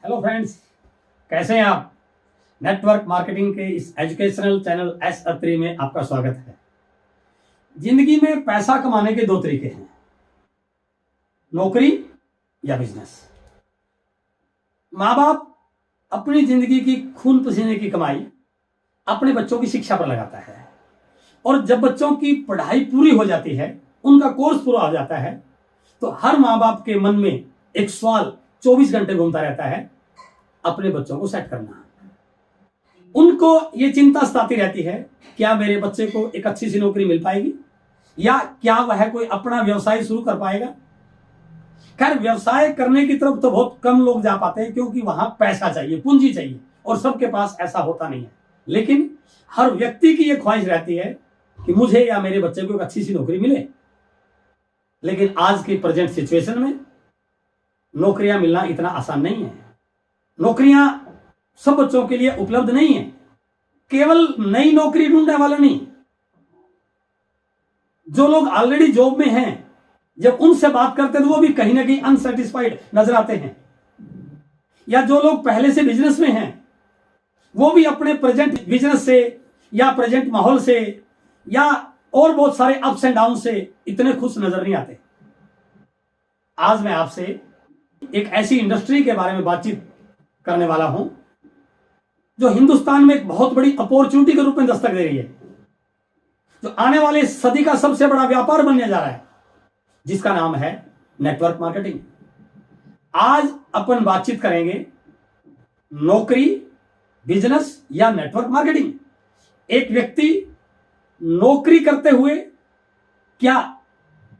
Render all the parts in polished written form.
Hello friends, कैसे हैं आप। नेटवर्क मार्केटिंग के इस एजुकेशनल चैनल एस अत्री में आपका स्वागत है। जिंदगी में पैसा कमाने के दो तरीके हैं, नौकरी या बिजनेस। माँ बाप अपनी जिंदगी की खून पसीने की कमाई अपने बच्चों की शिक्षा पर लगाता है, और जब बच्चों की पढ़ाई पूरी हो जाती है, उनका कोर्स पूरा हो जाता है, तो हर माँ बाप के मन में एक सवाल 24 घंटे घूमता रहता है, अपने बच्चों को सेट करना। उनको ये चिंता सताती रहती है, क्या मेरे बच्चे को एक अच्छी सी नौकरी मिल पाएगी, या क्या वह कोई अपना व्यवसाय शुरू कर पाएगा। खैर, व्यवसाय करने की तरफ तो बहुत कम लोग जा पाते हैं, क्योंकि वहां पैसा चाहिए, पूंजी चाहिए, और सबके पास ऐसा होता नहीं है। लेकिन हर व्यक्ति की यह ख्वाहिश रहती है कि मुझे या मेरे बच्चे को एक अच्छी सी नौकरी मिले। लेकिन आज की प्रेजेंट सिचुएशन में नौकरियां मिलना इतना आसान नहीं है। नौकरियां सब बच्चों के लिए उपलब्ध नहीं है। केवल नई नौकरी ढूंढने वाला नहीं, जो लोग ऑलरेडी जॉब में हैं, जब उनसे बात करते हैं तो वो भी कहीं ना कहीं अनसेटिस्फाइड नजर आते हैं। या जो लोग पहले से बिजनेस में हैं, वो भी अपने प्रेजेंट बिजनेस से या प्रेजेंट माहौल से या और बहुत सारे अप्स एंड डाउन से इतने खुश नजर नहीं आते। आज मैं आपसे एक ऐसी इंडस्ट्री के बारे में बातचीत करने वाला हूं, जो हिंदुस्तान में एक बहुत बड़ी अपॉर्चुनिटी के रूप में दस्तक दे रही है, जो आने वाले सदी का सबसे बड़ा व्यापार बनने जा रहा है, जिसका नाम है नेटवर्क मार्केटिंग। आज अपन बातचीत करेंगे नौकरी, बिजनेस या नेटवर्क मार्केटिंग। एक व्यक्ति नौकरी करते हुए क्या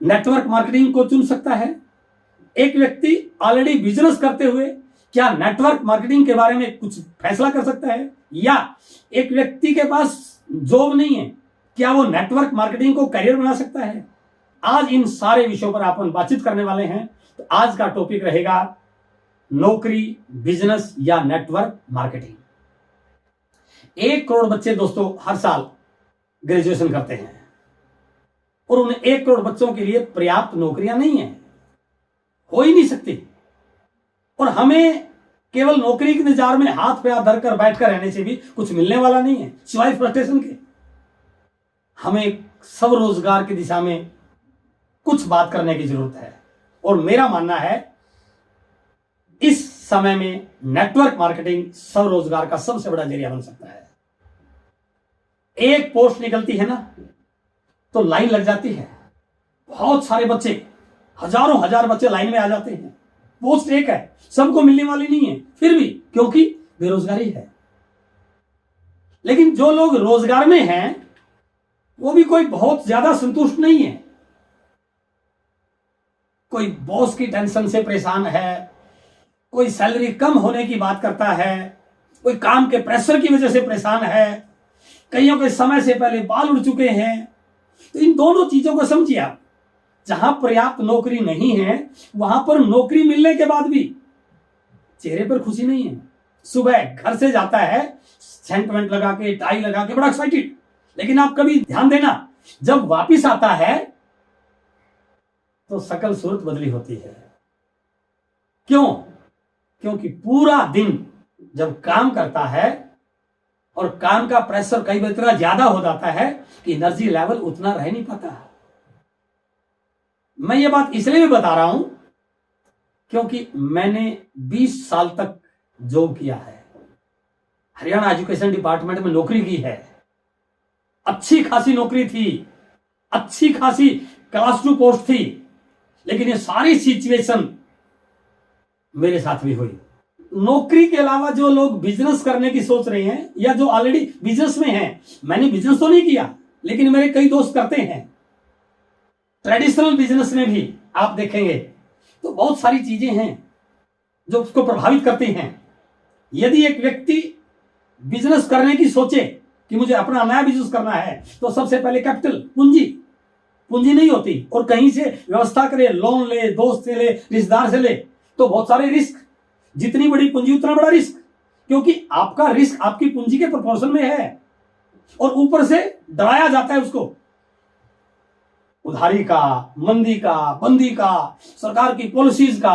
नेटवर्क मार्केटिंग को चुन सकता है? एक व्यक्ति ऑलरेडी बिजनेस करते हुए क्या नेटवर्क मार्केटिंग के बारे में कुछ फैसला कर सकता है? या एक व्यक्ति के पास जॉब नहीं है, क्या वो नेटवर्क मार्केटिंग को करियर बना सकता है? आज इन सारे विषयों पर अपन बातचीत करने वाले हैं। तो आज का टॉपिक रहेगा नौकरी, बिजनेस या नेटवर्क मार्केटिंग। 1 करोड़ बच्चे दोस्तों हर साल ग्रेजुएशन करते हैं, और उन्हें 1 करोड़ बच्चों के लिए पर्याप्त नौकरियां नहीं है, हो ही नहीं सकती। और हमें केवल नौकरी के इंतजार में हाथ पे हाथ धरकर बैठकर रहने से भी कुछ मिलने वाला नहीं है, सिवाय फ्रस्ट्रेशन के। हमें सब रोजगार की दिशा में कुछ बात करने की जरूरत है, और मेरा मानना है इस समय में नेटवर्क मार्केटिंग स्वरोजगार का सबसे बड़ा जरिया बन सकता है। एक पोस्ट निकलती है ना, तो लाइन लग जाती है, बहुत सारे बच्चे, हजारों हजार बच्चे लाइन में आ जाते हैं। पोस्ट एक है, सबको मिलने वाली नहीं है, फिर भी क्योंकि बेरोजगारी है। लेकिन जो लोग रोजगार में हैं, वो भी कोई बहुत ज्यादा संतुष्ट नहीं है। कोई बॉस की टेंशन से परेशान है, कोई सैलरी कम होने की बात करता है, कोई काम के प्रेशर की वजह से परेशान है, कईयों के समय से पहले बाल उड़ चुके हैं। तो इन दोनों चीजों को समझिए आप। जहां पर्याप्त नौकरी नहीं है, वहां पर नौकरी मिलने के बाद भी चेहरे पर खुशी नहीं है। सुबह घर से जाता है सेंट वेंट लगा के, टाई लगा के, बड़ा एक्साइटेड, लेकिन आप कभी ध्यान देना, जब वापिस आता है तो शकल सूरत बदली होती है। क्यों? क्योंकि पूरा दिन जब काम करता है, और काम का प्रेशर कई बार इतना ज्यादा हो जाता है कि एनर्जी लेवल उतना रह नहीं पाता। मैं ये बात इसलिए भी बता रहा हूं, क्योंकि मैंने 20 साल तक जॉब किया है, हरियाणा एजुकेशन डिपार्टमेंट में नौकरी की है। अच्छी खासी नौकरी थी, अच्छी खासी क्लास 2 पोस्ट थी, लेकिन ये सारी सिचुएशन मेरे साथ भी हुई। नौकरी के अलावा जो लोग बिजनेस करने की सोच रहे हैं, या जो ऑलरेडी बिजनेस में हैं, मैंने बिजनेस तो नहीं किया, लेकिन मेरे कई दोस्त करते हैं। ट्रेडिशनल बिजनेस में भी आप देखेंगे तो बहुत सारी चीजें हैं जो उसको प्रभावित करती हैं। यदि एक व्यक्ति बिजनेस करने की सोचे कि मुझे अपना नया बिजनेस करना है, तो सबसे पहले कैपिटल, पूंजी नहीं होती, और कहीं से व्यवस्था करे, लोन ले, दोस्त से ले, रिश्तेदार से ले, तो बहुत सारे रिस्क। जितनी बड़ी पूंजी उतना बड़ा रिस्क, क्योंकि आपका रिस्क आपकी पूंजी के प्रोपोर्शन में है, और ऊपर से डराया जाता है उसको उधारी का, मंदी का, बंदी का, सरकार की पॉलिसीज का।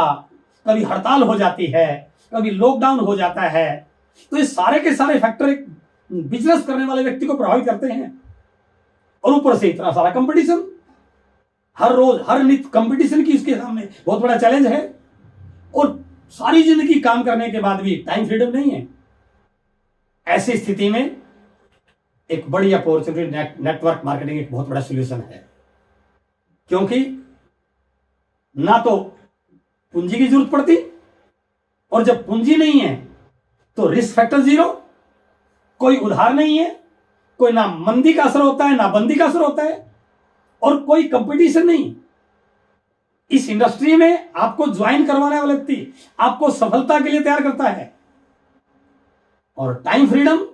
कभी हड़ताल हो जाती है, कभी लॉकडाउन हो जाता है, तो ये सारे के सारे फैक्टर एक बिजनेस करने वाले व्यक्ति को प्रभावित करते हैं। और ऊपर से इतना सारा कंपटीशन, हर रोज हर नित्य कंपटीशन की उसके सामने बहुत बड़ा चैलेंज है। और सारी जिंदगी काम करने के बाद भी टाइम फ्रीडम नहीं है। ऐसी स्थिति में एक बड़ी अपॉर्चुनिटी नेटवर्क मार्केटिंग एक बहुत बड़ा सॉल्यूशन है, क्योंकि ना तो पूंजी की जरूरत पड़ती, और जब पूंजी नहीं है तो रिस्क फैक्टर जीरो, कोई उधार नहीं है, कोई ना मंदी का असर होता है ना बंदी का असर होता है, और कोई कंपटीशन नहीं। इस इंडस्ट्री में आपको ज्वाइन करवाने वाला व्यक्ति आपको सफलता के लिए तैयार करता है। और टाइम फ्रीडम,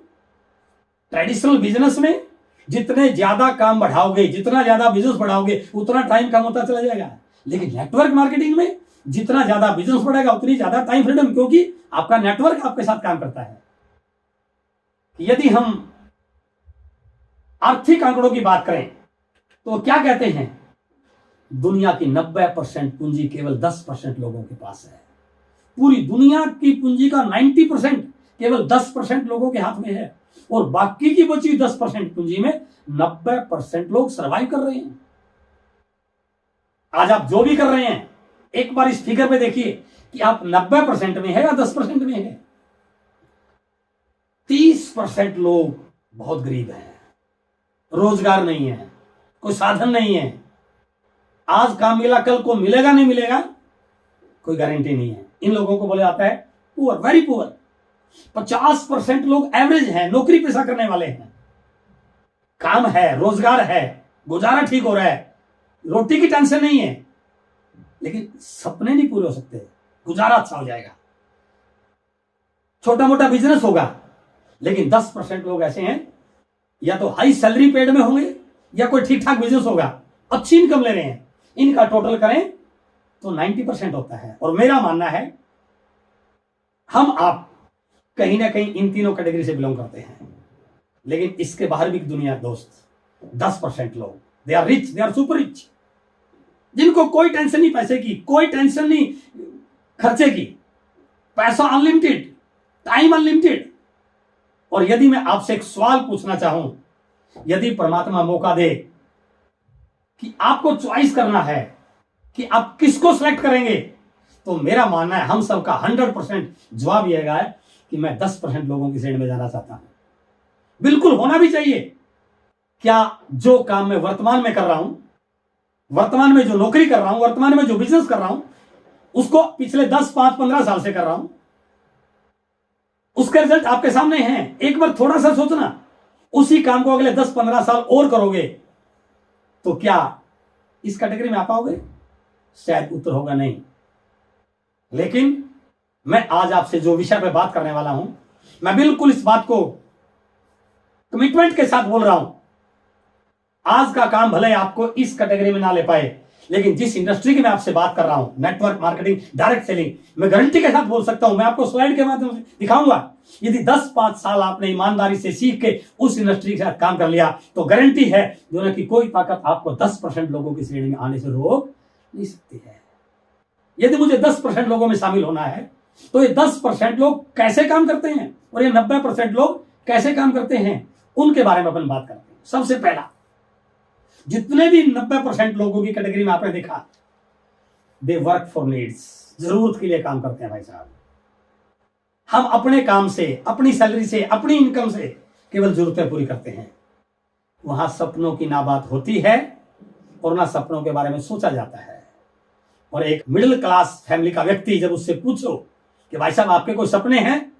ट्रेडिशनल बिजनेस में जितने ज्यादा काम बढ़ाओगे, जितना ज्यादा बिजनेस बढ़ाओगे, उतना टाइम कम होता चला जाएगा। लेकिन नेटवर्क मार्केटिंग में जितना ज्यादा बिजनेस बढ़ेगा उतनी ज्यादा टाइम फ्रीडम, क्योंकि आपका नेटवर्क आपके साथ काम करता है। यदि हम आर्थिक आंकड़ों की बात करें तो क्या कहते हैं, दुनिया की 90% पूंजी केवल 10% लोगों के पास है। पूरी दुनिया की पूंजी का 90% केवल 10% लोगों के हाथ में है, और बाकी की बची 10% पूंजी में 90% लोग सर्वाइव कर रहे हैं। आज आप जो भी कर रहे हैं, एक बार इस फिगर पे देखिए कि आप 90% में है या 10% में है। 30% लोग बहुत गरीब हैं, रोजगार नहीं है, कोई साधन नहीं है, आज काम मिला कल को मिलेगा नहीं मिलेगा कोई गारंटी नहीं है। इन लोगों को बोला जाता है पुअर, वेरी पुअर। 50% लोग एवरेज हैं, नौकरी पेशा करने वाले हैं, काम है, रोजगार है, गुजारा ठीक हो रहा है, रोटी की टेंशन नहीं है, लेकिन सपने नहीं पूरे हो सकते, गुजारा अच्छा हो जाएगा, छोटा मोटा बिजनेस होगा। लेकिन 10% लोग ऐसे हैं, या तो हाई सैलरी पेड में होंगे या कोई ठीक ठाक बिजनेस होगा, अच्छी इनकम ले रहे हैं। इनका टोटल करें तो 90% होता है। और मेरा मानना है हम आप कहीं ना कहीं इन तीनों कैटेगरी से बिलोंग करते हैं। लेकिन इसके बाहर भी दुनिया दोस्त, 10% लोग, they are rich, they are super rich, जिनको कोई टेंशन नहीं पैसे की, कोई टेंशन नहीं खर्चे की, पैसा अनलिमिटेड, टाइम अनलिमिटेड। और यदि मैं आपसे एक सवाल पूछना चाहूं, यदि परमात्मा मौका दे कि आपको चॉइस करना है कि आप किसको सिलेक्ट करेंगे, तो मेरा मानना है हम सबका 100% जवाब यह है कि मैं 10% लोगों की श्रेणी में जाना चाहता हूं। बिल्कुल होना भी चाहिए। क्या जो काम मैं वर्तमान में कर रहा हूं, वर्तमान में जो नौकरी कर रहा हूं, वर्तमान में जो बिजनेस कर रहा हूं, उसको पिछले 10, 5, 15 साल से कर रहा हूं, उसके रिजल्ट आपके सामने हैं। एक बार थोड़ा सा सोचना, उसी काम को अगले 10-15 साल और करोगे तो क्या इस कैटेगरी में आ पाओगे? शायद उत्तर होगा नहीं। लेकिन मैं आज आपसे जो विषय पे बात करने वाला हूं, मैं बिल्कुल इस बात को कमिटमेंट के साथ बोल रहा हूं। आज का काम भले आपको इस कैटेगरी में ना ले पाए, लेकिन जिस इंडस्ट्री की मैं आपसे बात कर रहा हूं, नेटवर्क मार्केटिंग, डायरेक्ट सेलिंग, मैं गारंटी के साथ बोल सकता हूं, मैं आपको स्लाइड के माध्यम से दिखाऊंगा। यदि 10-5 साल आपने ईमानदारी से सीख के उस इंडस्ट्री के साथ काम कर लिया, तो गारंटी है दुनिया की कोई ताकत आपको 10% लोगों की श्रेणी में आने से रोक नहीं सकती है। यदि मुझे 10% लोगों में शामिल होना है, तो ये 10% लोग कैसे काम करते हैं और ये 90% लोग कैसे काम करते हैं, उनके बारे में अपन बात करते हैं। सबसे पहला, जितने भी 90% लोगों की कैटेगरी में आपने देखा, दे वर्क फॉर नीड्स, जरूरत के लिए काम करते हैं। भाई साहब, हम अपने काम से, अपनी सैलरी से, अपनी इनकम से केवल जरूरतें पूरी करते हैं। वहां सपनों की ना बात होती है और ना सपनों के बारे में सोचा जाता है। और एक मिडिल क्लास फैमिली का व्यक्ति जब उससे पूछो कि भाई साहब आपके कोई सपने हैं,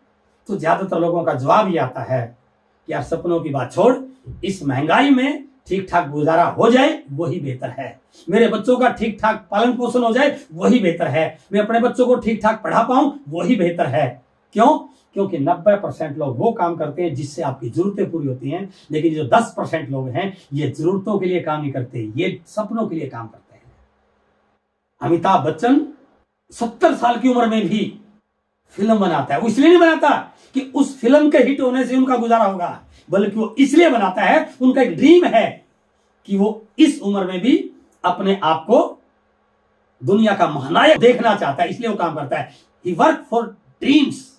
तो ज्यादातर लोगों का जवाब ये आता है कि यार सपनों की बात छोड़, इस महंगाई में ठीक ठाक गुजारा हो जाए वही बेहतर है, मेरे बच्चों का ठीक ठाक पालन पोषण हो जाए वही बेहतर है, मैं अपने बच्चों को ठीक ठाक पढ़ा पाऊं वही बेहतर है। क्यों? क्योंकि 90% लोग वो काम करते हैं जिससे आपकी जरूरतें पूरी होती हैं, लेकिन जो 10% लोग हैं ये जरूरतों के लिए काम नहीं करते, ये सपनों के लिए काम करते हैं। अमिताभ बच्चन 70 साल की उम्र में भी फिल्म बनाता है। वो इसलिए नहीं बनाता कि उस फिल्म के हिट होने से उनका गुजारा होगा, बल्कि वो इसलिए बनाता है, उनका एक ड्रीम है कि वो इस उम्र में भी अपने आप को दुनिया का महानायक देखना चाहता है, इसलिए वो काम करता है। He work for dreams.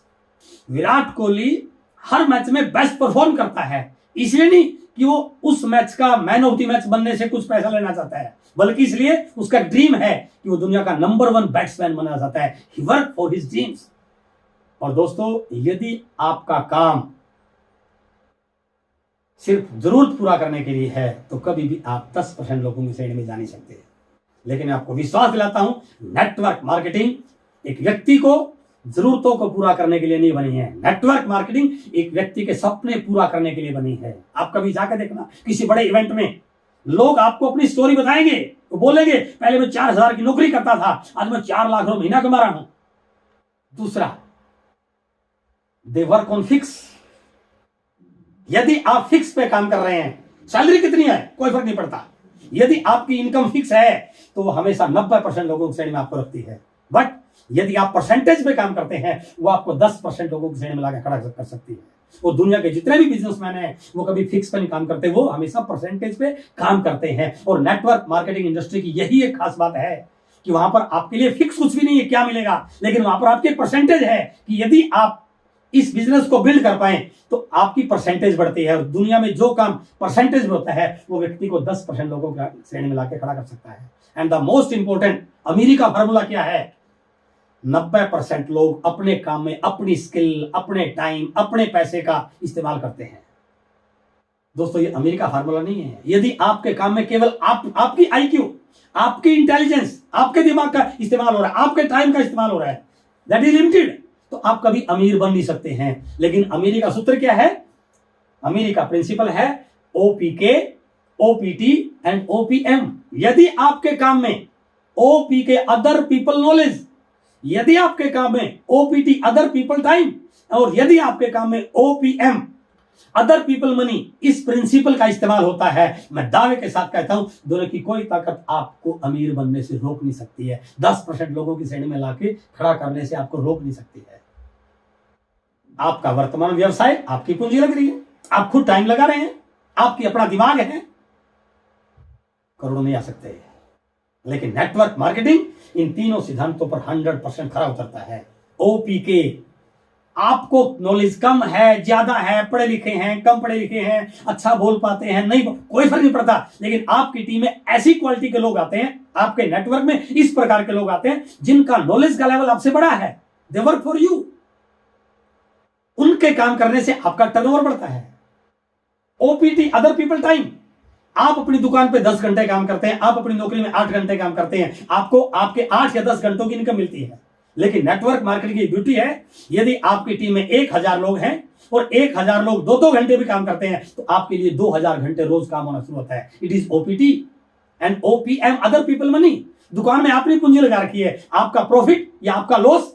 Virat Kohli हर मैच में बेस्ट परफॉर्म करता है, इसलिए नहीं कि वो उस मैच का मैन ऑफ द मैच बनने से कुछ पैसा लेना चाहता है, बल्कि इसलिए उसका ड्रीम है कि वो दुनिया का नंबर 1 बैट्समैन बनना चाहता है। He work for his dreams. और दोस्तों, यदि आपका काम सिर्फ जरूरत पूरा करने के लिए है तो कभी भी आप 10% लोगों की श्रेणी में जा नहीं सकते। लेकिन आपको विश्वास दिलाता हूं, नेटवर्क मार्केटिंग एक व्यक्ति को जरूरतों को पूरा करने के लिए नहीं बनी है। नेटवर्क मार्केटिंग एक व्यक्ति के सपने पूरा करने के लिए बनी है। आप कभी जाकर देखना, किसी बड़े इवेंट में लोग आपको अपनी स्टोरी बताएंगे, तो बोलेंगे पहले मैं 4,000 की नौकरी करता था, आज मैं 4 लाख रुपए महीना कमा रहा हूं। दूसरा, दे वर्क ऑन फिक्स। यदि आप फिक्स पे काम कर रहे हैं, सैलरी कितनी है कोई फर्क नहीं पड़ता, यदि आपकी इनकम फिक्स है तो वो हमेशा 90% लोगों की श्रेणी में आपको रखती है। बट यदि आप परसेंटेज पे काम करते हैं, वो आपको 10% लोगों की श्रेणी में लाकर खड़ा कर सकती है। वो दुनिया के जितने भी बिजनेसमैन हैं, वो कभी फिक्स पे नहीं काम करते, वो हमेशा परसेंटेज पे काम करते हैं। और नेटवर्क मार्केटिंग इंडस्ट्री की यही एक खास बात है कि वहां पर आपके लिए फिक्स कुछ भी नहीं है क्या मिलेगा, लेकिन वहां पर आपकी परसेंटेज है कि यदि आप इस बिजनेस को बिल्ड कर पाए तो आपकी परसेंटेज बढ़ती है। और दुनिया में जो काम परसेंटेज में होता है, वो व्यक्ति को 10% लोगों की श्रेणी में लाके खड़ा कर सकता है। एंड द मोस्ट इंपोर्टेंट अमीरी का फॉर्मूला क्या है? 90% लोग अपने काम में अपनी स्किल, अपने टाइम, अपने पैसे का इस्तेमाल करते हैं। दोस्तों, ये अमीरी का फार्मूला नहीं है। यदि आपके काम में केवल आपकी IQ, आपकी इंटेलिजेंस, आपके दिमाग का इस्तेमाल हो रहा है, आपके टाइम का इस्तेमाल हो रहा है, दैट इज लिमिटेड, तो आप कभी अमीर बन नहीं सकते हैं। लेकिन अमीरी का सूत्र क्या है? अमीरी का प्रिंसिपल है OPK, OPT एंड OPM। यदि आपके काम में OPK अदर पीपल नॉलेज, यदि आपके काम में OPT अदर पीपल टाइम, और यदि आपके काम में OPM अदर पीपल मनी, इस प्रिंसिपल का इस्तेमाल होता है, मैं दावे के साथ कहता हूं, दुनिया की कोई ताकत आपको अमीर बनने से रोक नहीं सकती है। 10% लोगों की श्रेणी में लाके खड़ा करने से आपको रोक नहीं सकती है। आपका वर्तमान व्यवसाय, आपकी पूंजी लग रही है, आप खुद टाइम लगा रहे हैं, आपकी अपना दिमाग है, करोड़ों नहीं आ सकते। लेकिन नेटवर्क मार्केटिंग इन तीनों सिद्धांतों पर 100% खरा उतरता है। OPK, आपको नॉलेज कम है, ज्यादा है, पढ़े लिखे हैं, कम पढ़े लिखे हैं, अच्छा बोल पाते हैं, नहीं, कोई फर्क नहीं पड़ता, लेकिन आपकी टीम में ऐसी क्वालिटी के लोग आते हैं, आपके नेटवर्क में इस प्रकार के लोग आते हैं जिनका नॉलेज का लेवल आपसे बड़ा है। They work for you. उनके काम करने से आपका टर्नओवर बढ़ता है। OPT अदर पीपल टाइम, आप अपनी दुकान पे 10 घंटे काम करते हैं, आप अपनी नौकरी में 8 घंटे काम करते हैं, आपको आपके 8 या 10 घंटों की इनकम मिलती है। लेकिन नेटवर्क मार्केटिंग की ब्यूटी है, यदि आपकी टीम में 1000 लोग हैं और 1000 लोग 2-2 घंटे भी काम करते हैं, तो आपके लिए 2000 घंटे रोज काम होना शुरू होता है। It is OPT and OPM other people money. दुकान में आपने पूंजी लगा रखी है, आपका प्रॉफिट या आपका लॉस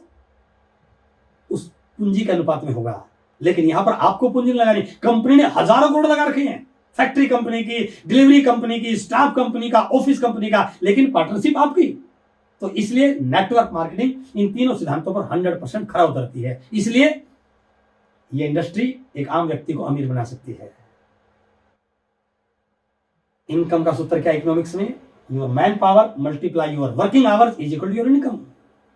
उस पूंजी के अनुपात में होगा। लेकिन यहां पर आपको पूंजी लगानी, कंपनी ने हजारों करोड़ लगा रखे हैं, फैक्ट्री कंपनी की, डिलीवरी कंपनी की, स्टाफ कंपनी का, ऑफिस कंपनी का, लेकिन पार्टनरशिप आपकी। तो इसलिए नेटवर्क मार्केटिंग इन तीनों सिद्धांतों पर 100% खरा उतरती है। इसलिए यह इंडस्ट्री एक आम व्यक्ति को अमीर बना सकती है। इनकम का सूत्र क्या इकोनॉमिक्स में? Your man power multiply your working hours is equal to your income.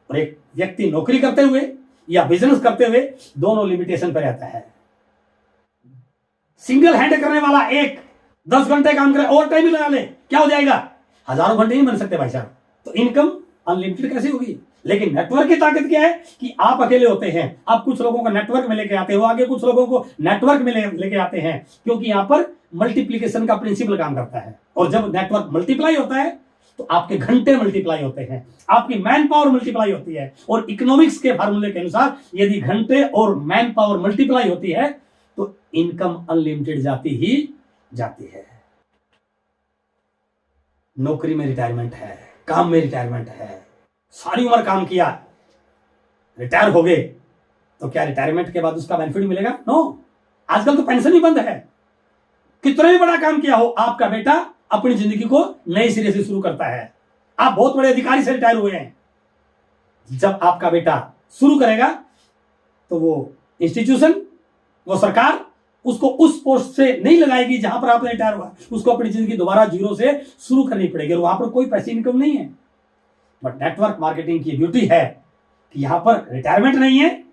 और एक व्यक्ति नौकरी करते हुए या बिजनेस करते हुए दोनों लिमिटेशन पर रहता है। सिंगल हैंड करने वाला एक 10 घंटे काम करे, ओवर टाइम ही लगा ले, क्या हो जाएगा? हजारों घंटे नहीं बन सकते भाई साहब। तो इनकम अनलिमिटेड कैसे होगी? लेकिन नेटवर्क की ताकत क्या है कि आप अकेले होते हैं, आप कुछ लोगों को नेटवर्क में लेके आते हो, आगे कुछ लोगों को नेटवर्क में लेके आते हैं, क्योंकि यहां पर मल्टीप्लीकेशन का प्रिंसिपल काम करता है। और जब नेटवर्क मल्टीप्लाई होता है तो आपके घंटे मल्टीप्लाई होते हैं, आपकी मैन पावर मल्टीप्लाई होती है। और इकोनॉमिक्स के फार्मूले के अनुसार यदि घंटे और मैन पावर मल्टीप्लाई होती है तो इनकम अनलिमिटेड जाती ही जाती है। नौकरी में रिटायरमेंट है, काम में रिटायरमेंट है, सारी उम्र काम किया, रिटायर हो गए, तो क्या रिटायरमेंट के बाद उसका बेनिफिट मिलेगा? नो। आजकल तो पेंशन ही बंद है। कितना भी बड़ा काम किया हो, आपका बेटा अपनी जिंदगी को नए सिरे से शुरू करता है। आप बहुत बड़े अधिकारी से रिटायर हुए हैं, जब आपका बेटा शुरू करेगा तो वो इंस्टीट्यूशन, वो सरकार उसको उस पोस्ट से नहीं लगाएगी जहां पर आपने रिटायर हुआ, उसको अपनी जिंदगी दोबारा जीरो से शुरू करनी पड़ेगी, और वहां पर कोई पैसे इनकम नहीं है। बट नेटवर्क मार्केटिंग की ब्यूटी है कि यहां पर रिटायरमेंट नहीं है,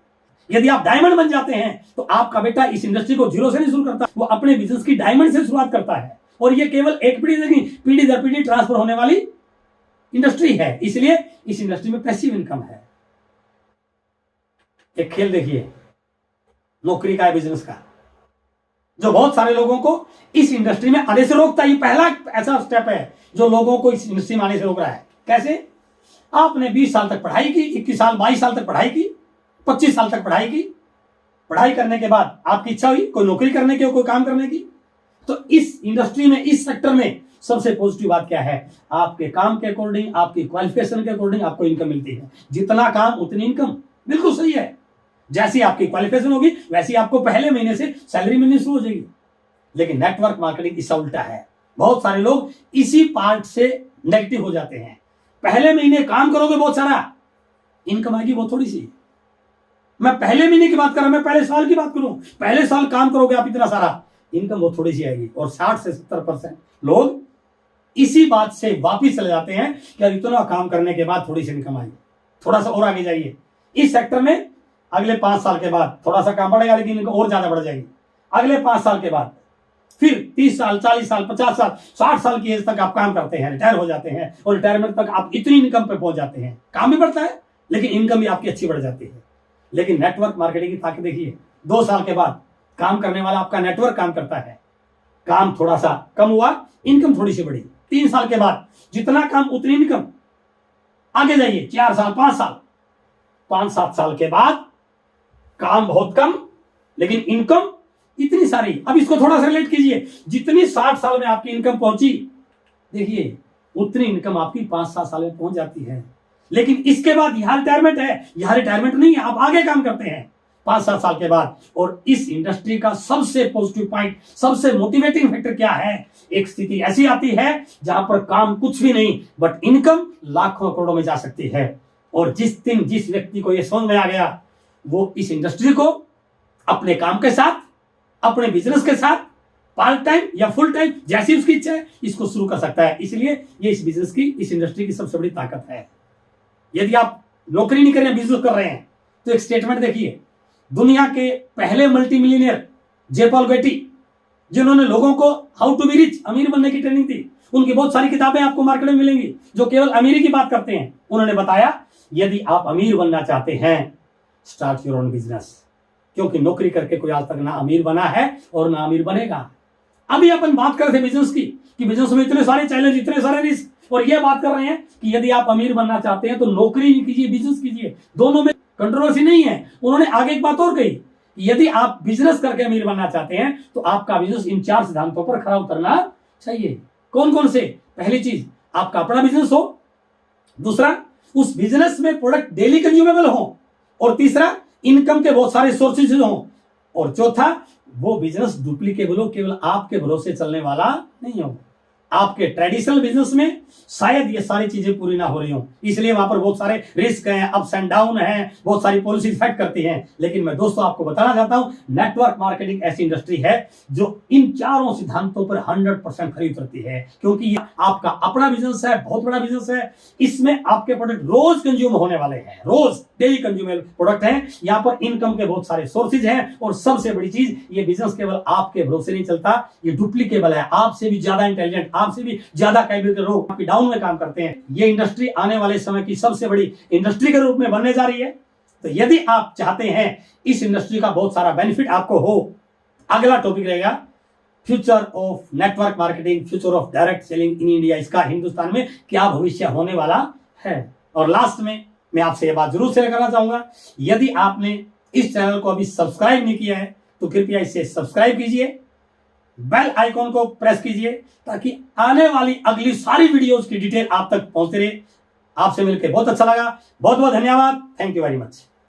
यदि आप डायमंड बन जाते हैं तो आपका बेटा इस इंडस्ट्री को जीरो से नहीं शुरू करता, वो अपने बिजनेस की डायमंड से शुरुआत करता है। और ये केवल एक पीढ़ी नहीं, पीढ़ी दर पीढ़ी ट्रांसफर होने वाली इंडस्ट्री है, इसलिए इस इंडस्ट्री में पैसिव इनकम है। एक खेल देखिए नौकरी का है, बिजनेस का, जो बहुत सारे लोगों को इस इंडस्ट्री में आने से रोकता है। ये पहला ऐसा स्टेप है जो लोगों को इस इंडस्ट्री में आने से रोक रहा है। कैसे? आपने 20 साल तक पढ़ाई की, 21 साल 22 साल तक पढ़ाई की, 25 साल तक पढ़ाई की, पढ़ाई करने के बाद आपकी इच्छा हुई कोई नौकरी करने की, कोई काम करने की, तो इस इंडस्ट्री में, इस सेक्टर में सबसे पॉजिटिव बात क्या है? आपके काम के अकॉर्डिंग, आपकी क्वालिफिकेशन के अकॉर्डिंग आपको इनकम मिलती है। जितना काम उतनी इनकम, बिल्कुल सही है। जैसी आपकी क्वालिफिकेशन होगी वैसी आपको पहले महीने से सैलरी मिलनी शुरू हो जाएगी। लेकिन नेटवर्क मार्केटिंग इसका उल्टा है। बहुत सारे लोग इसी पार्ट से नेगेटिव हो जाते हैं। पहले महीने काम करोगे बहुत सारा, इनकम आएगी बहुत थोड़ी सी। मैं पहले महीने की बात कर रहा हूं, मैं पहले साल की बात करूं, पहले साल काम करोगे आप इतना सारा, इनकम बहुत थोड़ी सी आएगी। और 60 से 70% लोग इसी बात से वापिस चले जाते हैं कि इतना काम करने के बाद थोड़ी सी इनकम आई, थोड़ा सा और आगे जाइए। इस सेक्टर में अगले 5 साल के बाद थोड़ा सा काम बढ़ेगा, लेकिन इनकम और ज्यादा बढ़ जाएगी। अगले 5 साल के बाद फिर 30 साल, 40 साल, 50 साल, 60 साल की एज तक आप काम करते हैं, रिटायर हो जाते हैं, और रिटायरमेंट तक आप इतनी इनकम पे पहुंच जाते हैं। काम भी बढ़ता है लेकिन इनकम भी आपकी अच्छी बढ़ जाती है। लेकिन नेटवर्क मार्केटिंग की ताकत देखिए, 2 साल के बाद काम करने वाला आपका नेटवर्क काम करता है, काम थोड़ा सा कम हुआ, इनकम थोड़ी सी बढ़ी। 3 साल के बाद जितना काम उतनी इनकम, आगे जाइए 4 साल, 5 साल, 5-7 साल के बाद काम बहुत कम लेकिन इनकम इतनी सारी। अब इसको थोड़ा सा रिलेट कीजिए, जितनी 60 साल में आपकी इनकम पहुंची, देखिए उतनी इनकम आपकी 5-7 साल में पहुंच जाती है। लेकिन इसके बाद यहां रिटायरमेंट है, यहां रिटायरमेंट नहीं है, आप आगे काम करते हैं 5-7 साल के बाद। और इस इंडस्ट्री का सबसे पॉजिटिव पॉइंट, सबसे मोटिवेटिंग फैक्टर क्या है? एक स्थिति ऐसी आती है जहां पर काम कुछ भी नहीं बट इनकम लाखों करोड़ों में जा सकती है। और जिस दिन जिस व्यक्ति को यह समझ में आ गया, वो इस इंडस्ट्री को अपने काम के साथ, अपने बिजनेस के साथ, पार्ट टाइम या फुल टाइम, जैसी उसकी इच्छा है, इसको शुरू कर सकता है। इसलिए ये इस बिजनेस की, इस इंडस्ट्री की सबसे बड़ी ताकत है। यदि आप नौकरी नहीं कर रहे हैं, बिजनेस कर रहे हैं, तो एक स्टेटमेंट देखिए, दुनिया के पहले मल्टी मिलियनियर जे पॉल गेटी, जिन्होंने लोगों को हाउ टू बी रिच, अमीर बनने की ट्रेनिंग दी, उनकी बहुत सारी किताबें आपको मार्केट में मिलेंगी जो केवल अमीरी की बात करते हैं। उन्होंने बताया, यदि आप अमीर बनना चाहते हैं, स्टार्ट योर ओन बिजनेस। क्योंकि नौकरी करके कोई आज तक ना अमीर बना है और ना अमीर बनेगा। अभी अपन बात कर रहे थे बिजनेस की, कि बिजनेस में इतने सारे चैलेंज, इतने सारे रिस्क, और ये बात कर रहे हैं कि यदि आप अमीर बनना चाहते हैं तो नौकरी कीजिए, बिजनेस कीजिए, दोनों में कंट्रोवर्सी नहीं है। उन्होंने आगे एक बात और कही, यदि आप बिजनेस करके अमीर बनना चाहते हैं तो आपका बिजनेस इन 4 सिद्धांतों पर खरा उतरना चाहिए। कौन कौन से? पहली चीज, आपका अपना बिजनेस हो। दूसरा, उस बिजनेस में प्रोडक्ट डेली कंज्यूमेबल हो। और तीसरा, इनकम के बहुत सारे सोर्सेज हो। और चौथा, वो बिजनेस डुप्लीकेबल हो, केवल आपके भरोसे चलने वाला नहीं हो। आपके ट्रेडिशनल बिजनेस में शायद ये सारी चीजें पूरी ना हो रही हो, इसलिए वहां पर बहुत सारे रिस्क हैं, अप्स एंड डाउन हैं, बहुत सारी पॉलिसी इफेक्ट करती हैं। लेकिन मैं दोस्तों आपको बताना चाहता हूं, नेटवर्क मार्केटिंग ऐसी इंडस्ट्री है जो इन 4 सिद्धांतों पर 100% खरी उतरती है। क्योंकि ये आपका अपना बिजनेस है, बहुत बड़ा बिजनेस है। इसमें आपके प्रोडक्ट रोज कंज्यूम होने वाले हैं, रोज डेली कंज्यूमेबल प्रोडक्ट हैं। यहाँ पर इनकम के बहुत सारे सोर्सेज हैं। और सबसे बड़ी चीज, ये बिजनेस केवल आपके भरोसे नहीं चलता, ये डुप्लीकेबल है। आपसे भी ज्यादा इंटेलिजेंट, आपसे भी ज्यादा कैपेबल के लोग आपकी डाउन में काम करते हैं। ये इंडस्ट्री आने वाले समय की सबसे बड़ी इंडस्ट्री के रूप में बनने जा रही है। तो यदि आप चाहते हैं इस इंडस्ट्री का बहुत सारा बेनिफिट आपको हो, अगला टॉपिक रहेगा future of network marketing, future of direct selling in India. इसका हिंदुस्तान में क्या भविष्य होने वाला है। और लास्ट में मैं आपसे यह बात जरूर शेयर करना चाहूंगा, यदि आपने इस चैनल को अभी सब्सक्राइब नहीं किया है तो कृपया इसे सब्सक्राइब कीजिए, बेल आइकॉन को प्रेस कीजिए, ताकि आने वाली अगली सारी वीडियोस की डिटेल आप तक पहुंचते रहे। आपसे मिलकर बहुत अच्छा लगा। बहुत बहुत धन्यवाद। Thank you very much.